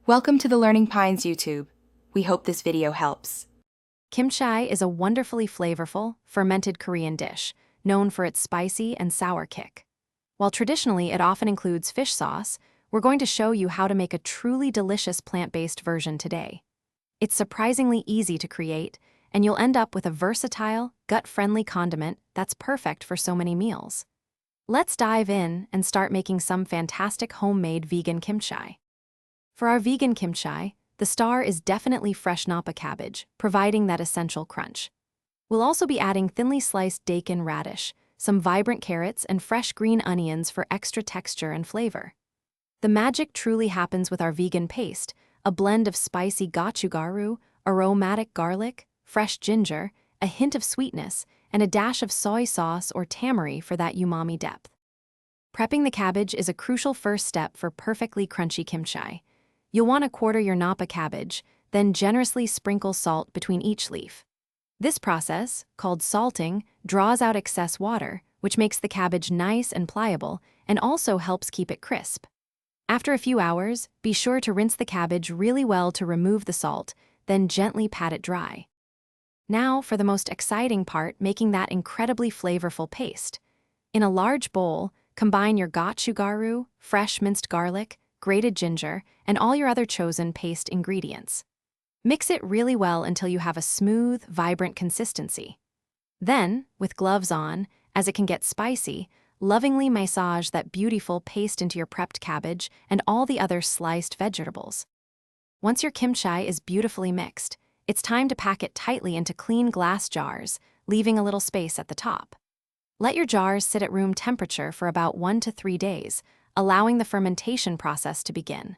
Welcome to the Learning Pines YouTube. We hope this video helps. Kimchi is a wonderfully flavorful, fermented Korean dish, known for its spicy and sour kick. While traditionally it often includes fish sauce, we're going to show you how to make a truly delicious plant-based version today. It's surprisingly easy to create, and you'll end up with a versatile, gut-friendly condiment that's perfect for so many meals. Let's dive in and start making some fantastic homemade vegan kimchi. For our vegan kimchi, the star is definitely fresh napa cabbage, providing that essential crunch. We'll also be adding thinly sliced daikon radish, some vibrant carrots, and fresh green onions for extra texture and flavor. The magic truly happens with our vegan paste, a blend of spicy gochugaru, aromatic garlic, fresh ginger, a hint of sweetness, and a dash of soy sauce or tamari for that umami depth. Prepping the cabbage is a crucial first step for perfectly crunchy kimchi. You'll want to quarter your napa cabbage, then generously sprinkle salt between each leaf. This process, called salting, draws out excess water, which makes the cabbage nice and pliable and also helps keep it crisp. After a few hours, be sure to rinse the cabbage really well to remove the salt, then gently pat it dry. Now for the most exciting part, making that incredibly flavorful paste. In a large bowl, combine your gochugaru, fresh minced garlic, grated ginger, and all your other chosen paste ingredients. Mix it really well until you have a smooth, vibrant consistency. Then, with gloves on, as it can get spicy, lovingly massage that beautiful paste into your prepped cabbage and all the other sliced vegetables. Once your kimchi is beautifully mixed, it's time to pack it tightly into clean glass jars, leaving a little space at the top. Let your jars sit at room temperature for about 1 to 3 days, allowing the fermentation process to begin.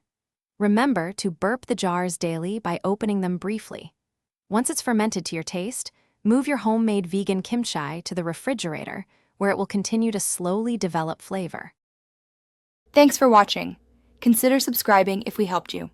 Remember to burp the jars daily by opening them briefly. Once it's fermented to your taste, move your homemade vegan kimchi to the refrigerator, where it will continue to slowly develop flavor. Thanks for watching. Consider subscribing if we helped you.